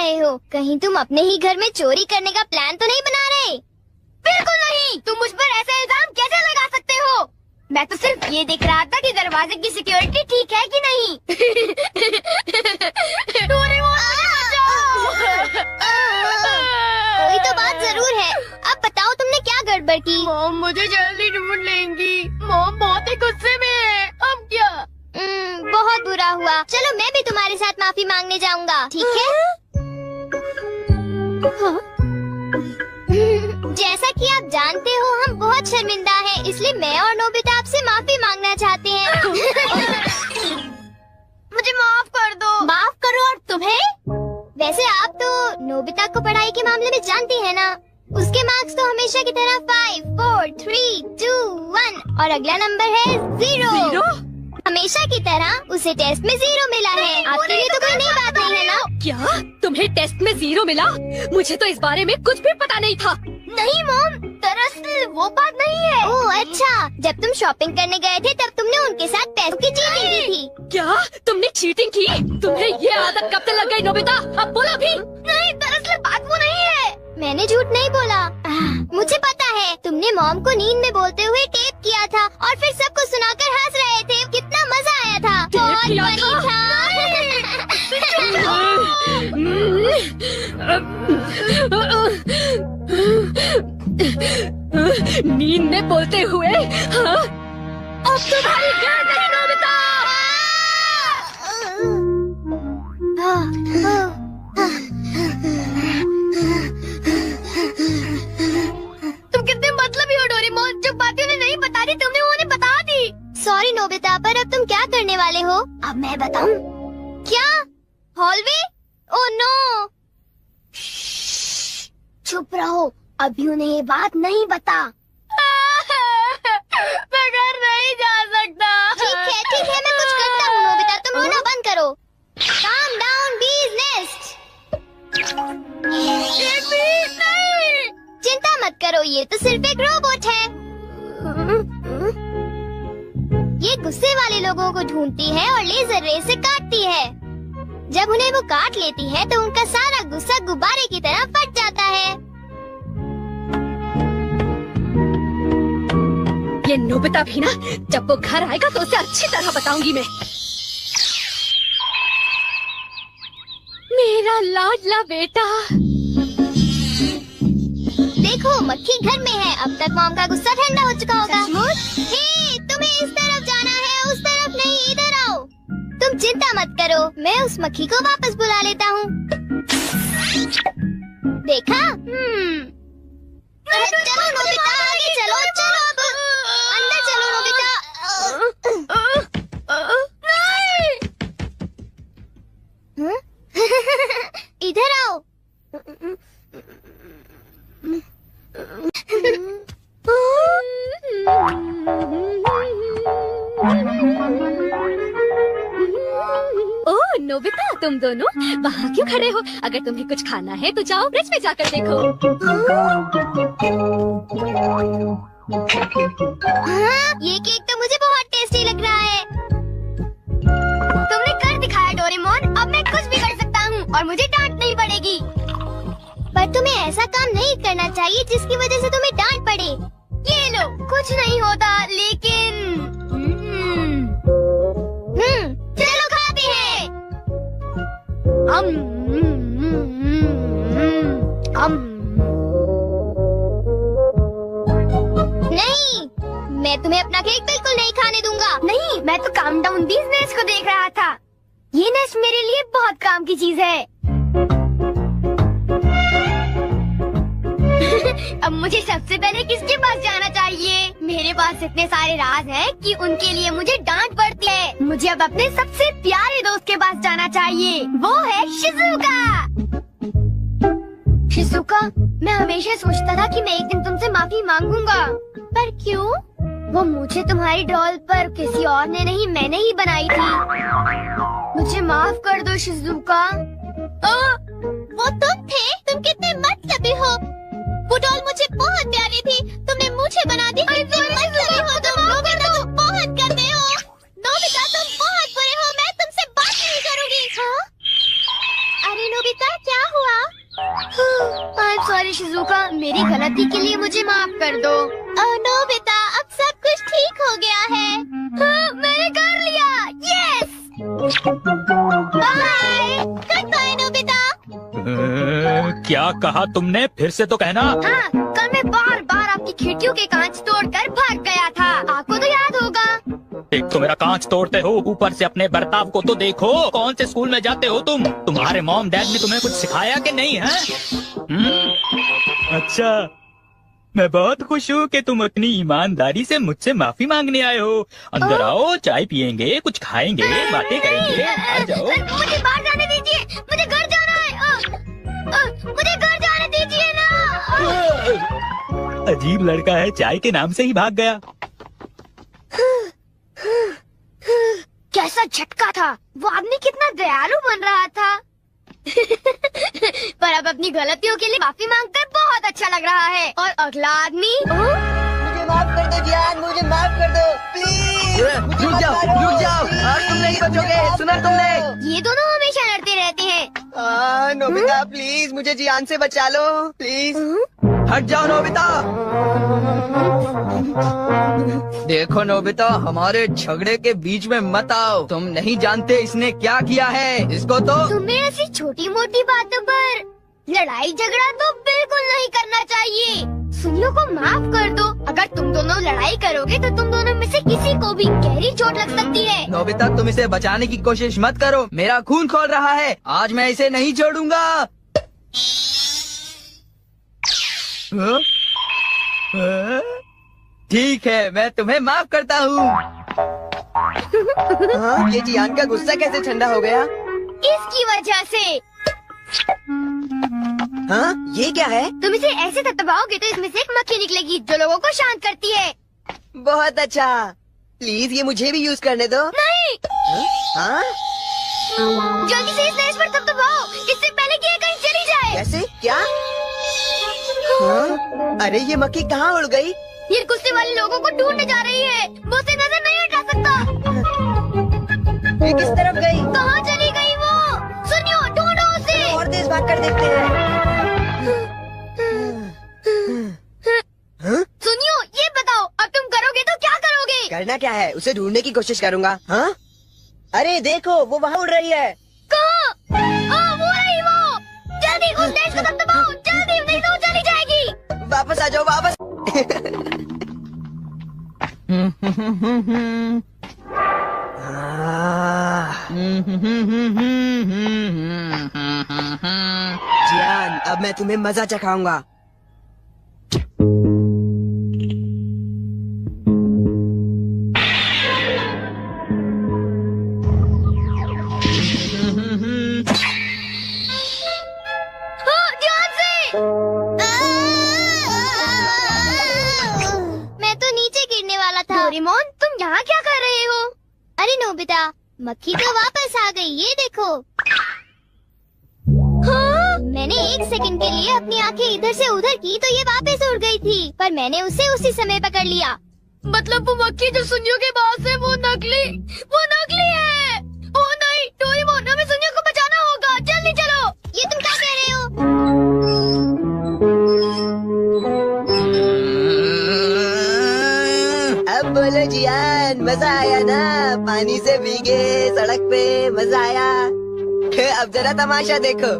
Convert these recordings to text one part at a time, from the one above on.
रहे हो? कहीं तुम अपने ही घर में चोरी करने का प्लान तो नहीं बना रहे? बिल्कुल नहीं। तुम मुझ पर ऐसा इल्जाम कैसे लगा सकते हो? मैं तो सिर्फ ये देख रहा था कि दरवाजे की सिक्योरिटी ठीक है कि नहीं। कोई तो बात जरूर है। अब बताओ तुमने क्या गड़बड़ की? मॉम मुझे जल्दी ढूंढ लेंगी। मॉम बहुत ही गुस्से में है। अब क्या? बहुत बुरा हुआ। चलो मैं भी तुम्हारे साथ माफी मांगने जाऊंगा, ठीक है? जैसा कि आप जानते हो हम बहुत शर्मिंदा हैं, इसलिए मैं और नोबिता आपसे माफी मांगना चाहते हैं। मुझे माफ कर दो। माफ करो और तुम्हें? वैसे आप तो नोबिता को पढ़ाई के मामले में जानती हैं ना? उसके मार्क्स तो हमेशा की तरह 5, 4, 3, 2, 1 और अगला नंबर है 0। हमेशा की तरह उसे टेस्ट में 0 मिला है। आपके लिए तो कोई नई बात नहीं है ना? क्या तुम्हें टेस्ट में 0 मिला? मुझे तो इस बारे में कुछ भी पता नहीं था। नहीं मॉम, दरअसल वो बात नहीं है। ओह अच्छा, जब तुम शॉपिंग करने गए थे तब तुमने उनके साथ पैसों की चीटिंग की थी। क्या तुमने चीटिंग की? तुम्हें ये आदत कब से लग गई नोबिता? अब बोला भी। नहीं, दरअसल बात वो नहीं है। मैंने झूठ नहीं बोला। मुझे पता है, तुमने मॉम को नींद में बोलते हुए टेप किया था और फिर सबको सुनाकर हंस रहे थे। कितना मजा आया था। बहुत फनी था। नींद में बोलते हुए? हाँ? अब तुम्हारी खैर नहीं नोबिता। तुम कितने मतलबी हो डोरेमोन। जो बातें उन्हें नहीं बता दी तुमने उन्हें बता दी। सॉरी नोबिता, पर अब तुम क्या करने वाले हो? अब मैं बताऊं? क्या? हॉलवे? Oh no. चुप रहो, अभी उन्हें ये बात नहीं बता। मैं घर नहीं जा सकता। ठीक है, मैं कुछ करता हूँ नोबिता, तुम रोना बंद करो। Calm down, bee's nest। नहीं। चिंता मत करो, ये तो सिर्फ एक रोबोट है। ये गुस्से वाले लोगों को ढूंढती है और लेजर रे से काटती है। जब उन्हें वो काट लेती है तो उनका सारा गुस्सा गुब्बारे की तरह फट जाता है। ये नोबिता भी ना, जब वो घर आएगा तो उसे अच्छी तरह बताऊंगी मैं। मेरा लाडला बेटा। देखो मक्खी घर में है। अब तक मॉम का गुस्सा ठंडा हो चुका होगा। हे, तुम्हें इस तरफ जाना है, उस तरफ नहीं, इधर आओ। तुम चिंता मत करो, मैं उस मक्खी को वापस बुला लेता हूँ। देखा? चलो नोबिता, आगे चलो। अब अंदर चलो नोबिता। इधर आओ। ओह नोबिता, तुम दोनों वहाँ क्यों खड़े हो? अगर तुम्हें कुछ खाना है तो जाओ ब्रिज में जाकर देखो। हाँ, ये केक तो मुझे बहुत टेस्टी लग रहा है। तुमने कर दिखाया डोरेमोन। अब मैं कुछ भी कर सकता हूँ और मुझे डांट नहीं पड़ेगी। पर तुम्हें ऐसा काम नहीं करना चाहिए जिसकी वजह से तुम्हें डांट पड़े। ये लो, कुछ नहीं होता, लेकिन चलो खाते हैं। नहीं, मैं तुम्हें अपना केक बिल्कुल नहीं खाने दूंगा। नहीं, मैं तो काम डाउन बीज नेस्ट को देख रहा था। ये नेस्ट मेरे लिए बहुत काम की चीज है। अब मुझे सबसे पहले किसके पास जाना चाहिए? मेरे पास इतने सारे राज हैं कि उनके लिए मुझे डांट पड़ती है। मुझे अब अपने सबसे प्यारे दोस्त के पास जाना चाहिए। वो है शिजुका। शिजुका, मैं हमेशा सोचता था कि मैं एक दिन तुमसे माफी मांगूंगा। पर क्यों? वो मुझे तुम्हारी डॉल पर किसी और ने नहीं, मैंने ही बनाई थी। मुझे माफ कर दो शिजुका। वो तुम थे? तुम कितने मतलबी हो। वो डॉल मुझे बहुत प्यारी थी, तुमने मुझे बना दी। मतलबी हो तुम। नोबिता तुम बहुत गंदे हो। नोबिता तुम बहुत बुरे हो, मैं तुमसे बात नहीं करूँगी। हाँ? अरे नोबिता, क्या हुआ? आई एम सॉरी शिजुका, मेरी गलती के लिए मुझे माफ कर दो। नोबिता, अब सब कुछ ठीक हो गया है। हाँ, मैंने कर लिया। Yes. Bye. Good bye Nobita. क्या कहा तुमने? फिर से तो कहना। हाँ, कल मैं बार बार आपकी खिड़कियों के कांच तोड़कर भाग गया था। आपको तो याद होगा। एक तो मेरा कांच तोड़ते हो, ऊपर से अपने बर्ताव को तो देखो। कौन से स्कूल में जाते हो तुम? तुम्हारे मॉम डैड ने तुम्हें कुछ सिखाया कि नहीं है? अच्छा, मैं बहुत खुश हूँ कि तुम अपनी ईमानदारी से मुझसे माफी मांगने आए हो। अंदर आओ, चाय पियेंगे, कुछ खाएंगे, बातें करेंगे। आ जाओ। मुझे बाहर जाने दीजिए, मुझे घर जाना है। मुझे घर जाने दीजिए ना। अजीब लड़का है, चाय के नाम से ही भाग गया। कैसा झटका था। वो आदमी कितना दयालु बन रहा था। पर अब अपनी गलतियों के लिए माफी मांगकर बहुत अच्छा लग रहा है। और अगला आदमी मुझे माफ कर दो जियान, मुझे माफ कर दो प्लीज। रुक जाओ, आज तुम नहीं बचोगे। सुना तुमने? ये दोनों हमेशा लड़ते रहते हैं। नोबिता प्लीज मुझे जियान से बचा लो प्लीज। हट जाओ नोबिता। देखो नोबिता, हमारे झगड़े के बीच में मत आओ। तुम नहीं जानते इसने क्या किया है। इसको तो तुम्हें ऐसी छोटी मोटी बातों पर लड़ाई झगड़ा तो बिल्कुल नहीं करना चाहिए। सुनियो को माफ कर दो। अगर तुम दोनों लड़ाई करोगे तो तुम दोनों में से किसी को भी गहरी चोट लग सकती है। नोबिता, तुम इसे बचाने की कोशिश मत करो। मेरा खून खोल रहा है। आज मैं इसे नहीं छोड़ूंगा। ठीक है, मैं तुम्हें माफ करता हूँ। ये जियान का गुस्सा कैसे ठंडा हो गया? इसकी वजह से। हाँ, ये क्या है? तुम इसे ऐसे दबाओगे तो इसमें से एक मक्खी निकलेगी जो लोगों को शांत करती है। बहुत अच्छा। प्लीज ये मुझे भी यूज करने दो। नहीं। हाँ? जल्दी से इस स्लैश पर दबाओ, इससे पहले कि ये कहीं चली जाए। कैसे? क्या? हाँ? अरे ये मक्खी कहाँ उड़ गई? ये गुस्से वाले लोगों को ढूंढने जा रही है। वो उसे नजर नहीं हटा सकता। ये किस तरफ गई? कहाँ चली गई वो? सुनियो, ढूंढो उसे। और तेज भाग कर देखते हैं। हाँ? सुनियो, ये बताओ अब तुम करोगे तो क्या करोगे? करना क्या है? उसे ढूंढने की कोशिश करूँगा। हाँ? अरे देखो, वो वहाँ उड़ रही है। कहाँ? वो रही वो। जल्दी उस देश को दबाओ, जल्दी, नहीं तो वो चली जाएगी। वापस आ जाओ, वापस। जियान, अब मैं तुम्हें मजा चखाऊंगा। ध्यान से। मैं तो नीचे गिरने वाला था। डोरेमोन, तुम यहाँ क्या कर रहे हो? अरे नोबिता, मक्खी तो वापस आ गई, ये देखो। हाँ? मैंने एक सेकंड के लिए अपनी आंखें इधर से उधर की तो ये वापस उड़ गई थी, पर मैंने उसे उसी समय पकड़ लिया। मतलब वो मक्खी जो सुनियो के पास है वो नकली है। ओह नहीं, डोरेमोन, हमें सुनियो को बचाना होगा। जल्दी चलो। ये तुम क्या कह रहे हो? अब बोलो जियान, मजा आया ना? पानी से भीगे सड़क पे, मजा आया। अब जरा तमाशा देखो।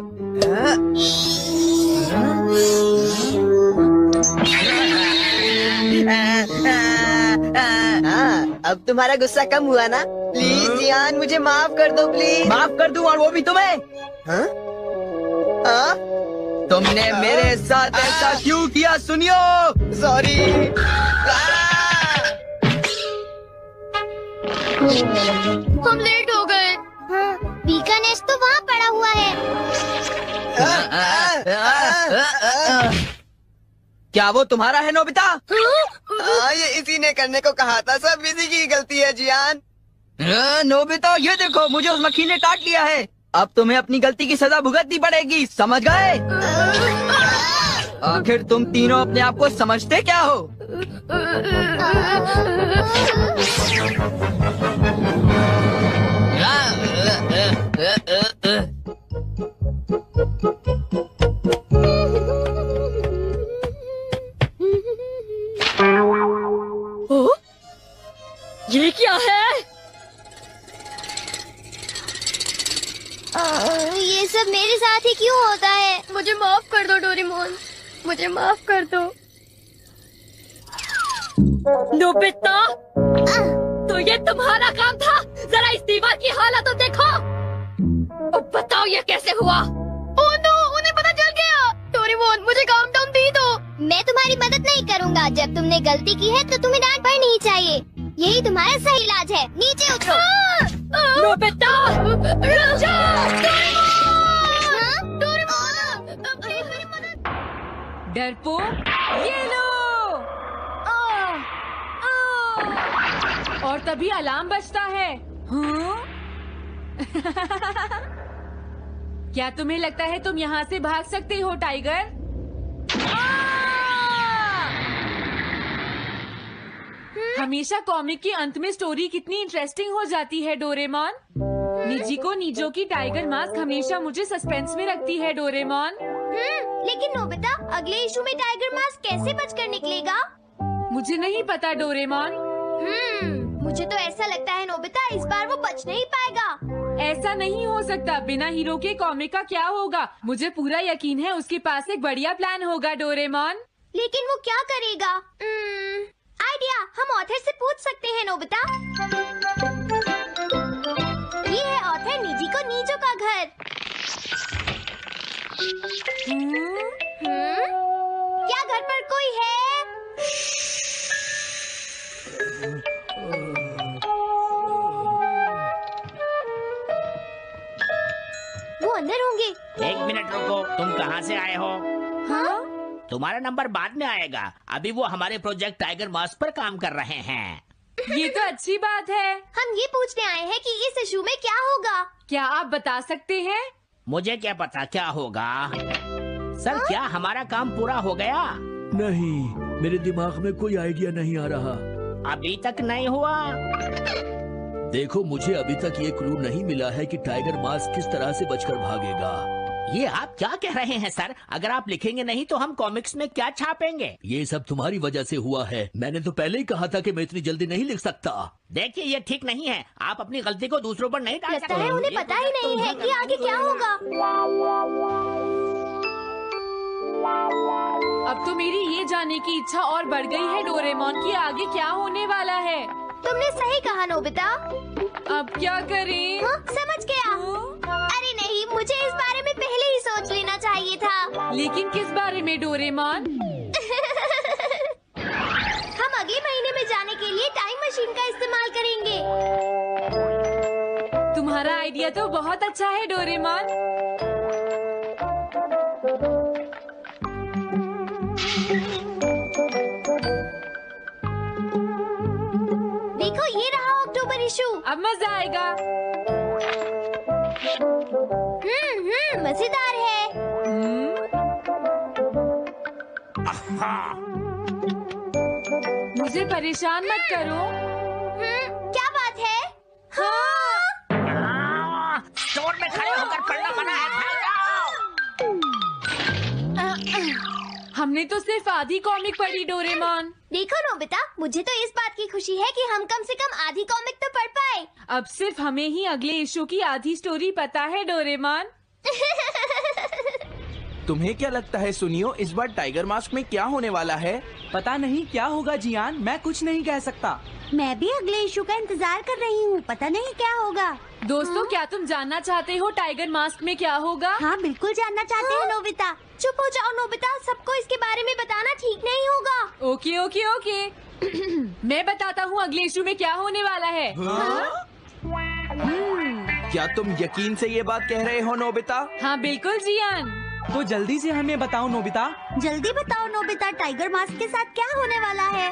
हाँ, अब तुम्हारा गुस्सा कम हुआ ना? प्लीज जियान, मुझे माफ कर दो प्लीज। माफ कर दूं, और वो भी तुम्हें। हाँ? हाँ? तुमने मेरे साथ ऐसा क्यों किया? सुनियो। सॉरी। हम लेट हो गए। बीकानेस तो वहाँ पड़ा हुआ है। क्या वो तुम्हारा है नोबिता? ये इसी ने करने को कहा था। सब इसी की गलती है जियान। नोबिता, ये देखो, मुझे उस मक्खी ने काट लिया है। अब तुम्हें अपनी गलती की सजा भुगतनी पड़ेगी, समझ गए? आखिर तुम तीनों अपने आप को समझते क्या हो? सब मेरे साथ ही क्यों होता है? मुझे माफ कर दो डोरेमोन, मुझे माफ कर दो। नोबिता, तो ये तुम्हारा काम था? जरा इस दीवार की हालत तो देखो। अब बताओ ये कैसे हुआ? ओह नो, उन्हें पता चल गया। डोरेमोन, मुझे काम डाउन दी दो। मैं तुम्हारी मदद नहीं करूँगा। जब तुमने गलती की है तो तुम्हें डांट पड़नी ही चाहिए। यही तुम्हारा सही इलाज है। नीचे उतरो। नोबिता, रुक जाओ। डरपोक, ये लो। और तभी अलार्म बजता है। हाँ? क्या तुम्हें लगता है तुम यहाँ से भाग सकते हो टाइगर? हमेशा कॉमिक के अंत में स्टोरी कितनी इंटरेस्टिंग हो जाती है डोरेमोन। निजी नीजो की टाइगर मास्क हमेशा मुझे सस्पेंस में रखती है डोरेमोन। लेकिन नोबिता, अगले इशू में टाइगर मास्क कैसे बचकर निकलेगा? मुझे नहीं पता डोरेमोन। मुझे तो ऐसा लगता है नोबिता, इस बार वो बच नहीं पाएगा। ऐसा नहीं हो सकता। बिना हीरो के कॉमिक का क्या होगा? मुझे पूरा यकीन है उसके पास एक बढ़िया प्लान होगा डोरेमोन। लेकिन वो क्या करेगा? आइडिया, हम ऑथर से पूछ सकते हैं नोबिता। ये है ऑथर निजी को नीजो का घर। क्या घर पर कोई है? वो अंदर होंगे। एक मिनट रुको, तुम कहाँ से आए हो? हाँ? तुम्हारा नंबर बाद में आएगा। अभी वो हमारे प्रोजेक्ट टाइगर मास्क पर काम कर रहे हैं। ये तो अच्छी बात है। हम ये पूछने आए हैं कि इस इशू में क्या होगा। क्या आप बता सकते हैं? मुझे क्या पता क्या होगा। सर, क्या हमारा काम पूरा हो गया? नहीं, मेरे दिमाग में कोई आइडिया नहीं आ रहा। अभी तक नहीं हुआ। देखो, मुझे अभी तक ये क्लू नहीं मिला है कि टाइगर मास्क किस तरह से बचकर भागेगा। ये आप क्या कह रहे हैं सर? अगर आप लिखेंगे नहीं तो हम कॉमिक्स में क्या छापेंगे? ये सब तुम्हारी वजह से हुआ है। मैंने तो पहले ही कहा था कि मैं इतनी जल्दी नहीं लिख सकता। देखिए, ये ठीक नहीं है। आप अपनी गलती को दूसरों पर नहीं डाल सकते। लगता है उन्हें पता ही नहीं है कि आगे क्या होगा। अब तो मेरी ये जानने की इच्छा और बढ़ गई है डोरेमोन कि आगे क्या होने वाला है। तुमने सही कहा नोबिता। अब क्या करें? हाँ, समझ गया। अरे नहीं, मुझे इस बारे में पहले ही सोच लेना चाहिए था। लेकिन किस बारे में डोरेमोन? हम अगले महीने में जाने के लिए टाइम मशीन का इस्तेमाल करेंगे। तुम्हारा आइडिया तो बहुत अच्छा है डोरेमोन। देखो, ये रहा अक्टूबर इशू। अब मजा आएगा। मजेदार है। मुझे परेशान मत करो। क्या बात है? स्टोर में खड़े होकर पढ़ना मना है। भाग जाओ। हमने तो सिर्फ आधी कॉमिक पढ़ी डोरेमोन। देखो नोबिता, मुझे तो इस बात की खुशी है कि हम कम से कम आधी कॉमिक तो पढ़ पाए। अब सिर्फ हमें ही अगले इशू की आधी स्टोरी पता है डोरेमोन। तुम्हें क्या लगता है सुनियो, इस बार टाइगर मास्क में क्या होने वाला है? पता नहीं क्या होगा जियान, मैं कुछ नहीं कह सकता। मैं भी अगले इशू का इंतजार कर रही हूँ। पता नहीं क्या होगा। दोस्तों, क्या तुम जानना चाहते हो टाइगर मास्क में क्या होगा? हाँ, बिल्कुल जानना चाहते हैं नोबिता। चुप हो जाओ नोबिता, सबको इसके बारे में बताना ठीक नहीं होगा। Okay okay okay. मैं बताता हूँ अगले इशू में क्या होने वाला है। क्या तुम यकीन से ये बात कह रहे हो नोबिता? हाँ बिल्कुल जियान। तो जल्दी से हमें बताओ नोबिता। जल्दी बताओ नोबिता, टाइगर मास्क के साथ क्या होने वाला है?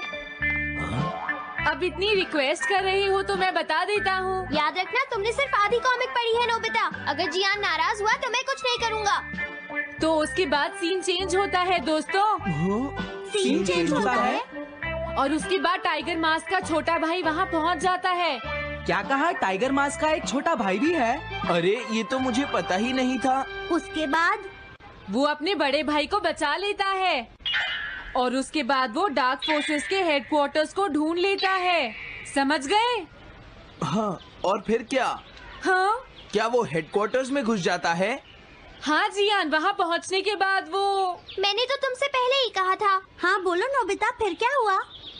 अब इतनी रिक्वेस्ट कर रहे हो तो मैं बता देता हूँ। याद रखना, तुमने सिर्फ आधी कॉमिक पढ़ी है नोबिता। अगर जियान नाराज हुआ तो मैं कुछ नहीं करूँगा। तो उसके बाद सीन चेंज होता है दोस्तों। सीन चेंज होता है? और उसके बाद टाइगर मास्क का छोटा भाई वहाँ पहुँच जाता है। क्या कहा? टाइगर मास्क का एक छोटा भाई भी है? अरे, ये तो मुझे पता ही नहीं था। उसके बाद वो अपने बड़े भाई को बचा लेता है और उसके बाद वो डार्क फोर्सेस के हेडक्वार्टर्स को ढूंढ लेता है। समझ गए? हाँ, और फिर क्या? हाँ, क्या वो हेडक्वार्टर्स में घुस जाता है? हाँ जियान, वहाँ पहुँचने के बाद वो मैंने तो तुमसे पहले ही कहा था। हाँ बोलो नोबिता, फिर क्या हुआ?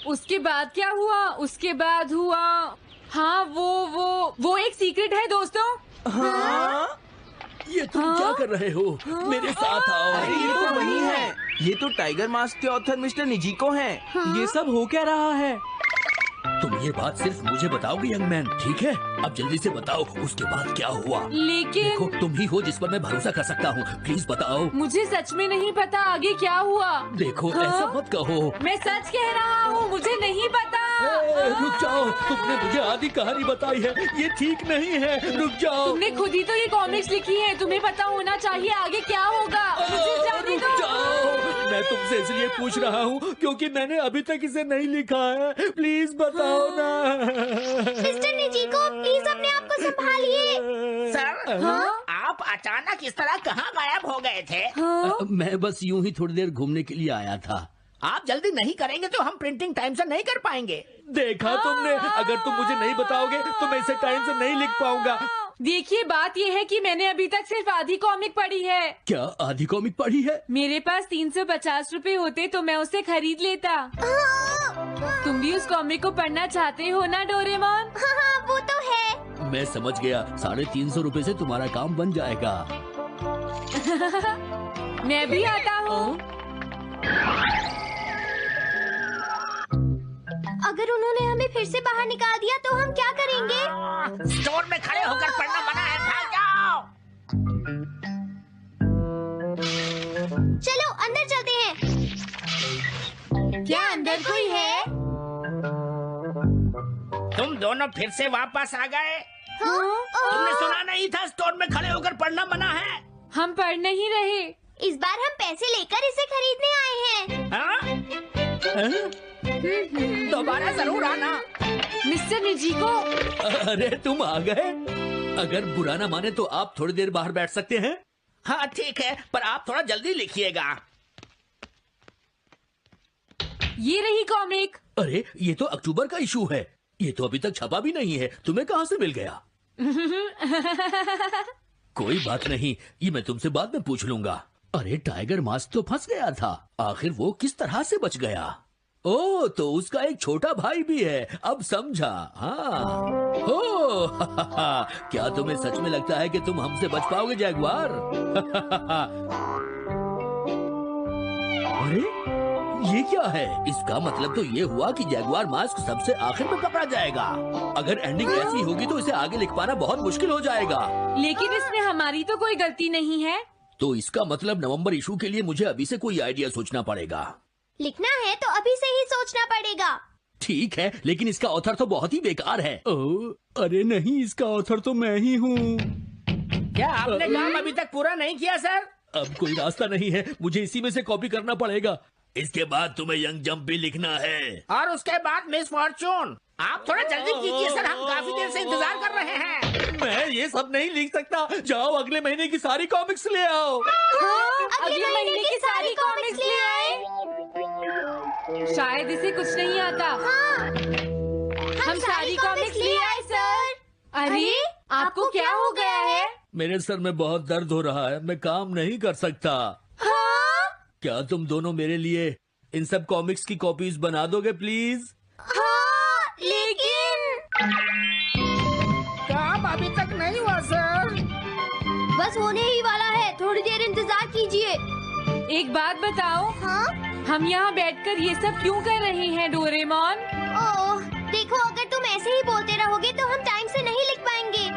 उसके बाद क्या हुआ? उसके बाद हुआ, हाँ वो एक सीक्रेट है दोस्तों। हाँ? ये तुम क्या कर रहे हो? मेरे साथ आओ। अरे ये तो वही है। ये तो टाइगर मास्क के ऑथर मिस्टर निजिको हैं। ये सब हो क्या रहा है? तुम ये बात सिर्फ मुझे बताओगे यंग मैन, ठीक है? अब जल्दी से बताओ उसके बाद क्या हुआ। लेकिन देखो तुम ही हो जिस पर मैं भरोसा कर सकता हूँ, प्लीज बताओ। मुझे सच में नहीं पता आगे क्या हुआ। देखो हाँ? ऐसा मत कहो। मैं सच कह रहा हूँ, मुझे नहीं पता। रुक जाओ, तुमने मुझे आधी कहानी बताई है, ये ठीक नहीं है। रुक जाओ। तुमने खुद ही तो ये कॉमिक्स लिखी है, तुम्हें पता होना चाहिए आगे क्या होगा। मुझे जाने रुक दो। जाओ, मैं तुमसे इसलिए पूछ रहा हूँ क्योंकि मैंने अभी तक इसे नहीं लिखा है। प्लीज बताओ ना। मिस्टर निजिको, प्लीज अपने आप को संभालिए। सर, आप अचानक इस तरह कहाँ गायब हो गए थे? मैं बस यूं ही थोड़ी देर घूमने के लिए आया था। आप जल्दी नहीं करेंगे तो हम प्रिंटिंग टाइम से नहीं कर पाएंगे। देखा तुमने, अगर तुम मुझे नहीं बताओगे तो मैं इसे टाइम से नहीं लिख पाऊंगा। देखिए बात ये है कि मैंने अभी तक सिर्फ आधी कॉमिक पढ़ी है। क्या आधी कॉमिक पढ़ी है? मेरे पास 350 रुपए होते तो मैं उसे खरीद लेता। तुम भी उस कॉमिक को पढ़ना चाहते हो ना डोरेमोन? हाँ वो तो है। मैं समझ गया, 350 रुपए से तुम्हारा काम बन जाएगा। मैं भी आता हूँ। अगर उन्होंने हमें फिर से बाहर निकाल दिया तो हम क्या करेंगे? स्टोर में खड़े होकर पढ़ना मना है, भाग जाओ। चलो अंदर चलते हैं। क्या अंदर कोई है? तुम दोनों फिर से वापस आ गए। तुमने सुना नहीं था स्टोर में खड़े होकर पढ़ना मना है? हम पढ़ नहीं रहे। इस बार हम पैसे लेकर इसे खरीदने आए हैं। हाँ? दोबारा जरूर आना। मिस्टर निजिको। अरे तुम आ गए। अगर बुरा ना माने तो आप थोड़ी देर बाहर बैठ सकते हैं। हाँ ठीक है, पर आप थोड़ा जल्दी लिखिएगा। ये रही कॉमिक। अरे ये तो अक्टूबर का इशू है, ये तो अभी तक छपा भी नहीं है। तुम्हें कहाँ से मिल गया? कोई बात नहीं, ये मैं तुमसे बाद में पूछ लूंगा। अरे टाइगर मास्क तो फंस गया था, आखिर वो किस तरह से बच गया? ओ तो उसका एक छोटा भाई भी है, अब समझा। हाँ ओ क्या तुम्हें सच में लगता है कि तुम हमसे बच पाओगे जैगुआर? अरे ये क्या है? इसका मतलब तो ये हुआ कि जैगुआर मास्क सबसे आखिर में पकड़ा जाएगा। अगर एंडिंग ऐसी होगी तो इसे आगे लिख पाना बहुत मुश्किल हो जाएगा। लेकिन इसमें हमारी तो कोई गलती नहीं है। तो इसका मतलब नवंबर इशू के लिए मुझे अभी से कोई आइडिया सोचना पड़ेगा। लिखना है तो अभी से ही सोचना पड़ेगा। ठीक है, लेकिन इसका ऑथर तो बहुत ही बेकार है। अरे नहीं, इसका ऑथर तो मैं ही हूँ। क्या आपने काम अभी तक पूरा नहीं किया सर? अब कोई रास्ता नहीं है, मुझे इसी में से कॉपी करना पड़ेगा। इसके बाद तुम्हें यंग जंप भी लिखना है। और उसके बाद मिस फॉर्चून। आप थोड़ा जल्दी कीजिए सर, हम काफी देर से इंतजार कर रहे हैं। मैं ये सब नहीं लिख सकता। जाओ अगले महीने की सारी कॉमिक्स ले आओ। अगले महीने की सारी कॉमिक्स ले आए। शायद इसे कुछ नहीं आता। हम सारी कॉमिक्स ले आए सर। अरे आपको क्या हो गया है? मेरे सर में बहुत दर्द हो रहा है, मैं काम नहीं कर सकता। क्या तुम दोनों मेरे लिए इन सब कॉमिक्स की कॉपीज बना दोगे प्लीज? लेकिन काम अभी तक नहीं हुआ सर। बस होने ही वाला है, थोड़ी देर इंतजार कीजिए। एक बात बताओ, हम यहाँ बैठकर ये सब क्यों कर रहे हैं डोरेमोन? ओह, देखो अगर तुम ऐसे ही बोलते रहोगे तो हम टाइम से नहीं लिख पाएंगे।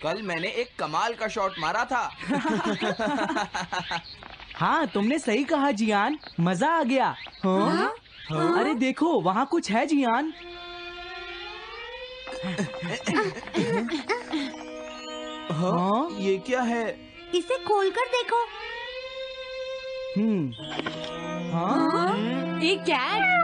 कल मैंने एक कमाल का शॉट मारा था। हाँ तुमने सही कहा जियान, मजा आ गया। हाँ? अरे देखो वहाँ कुछ है जियान। हाँ ये क्या है? इसे खोलकर देखो। हाँ? एक कैट।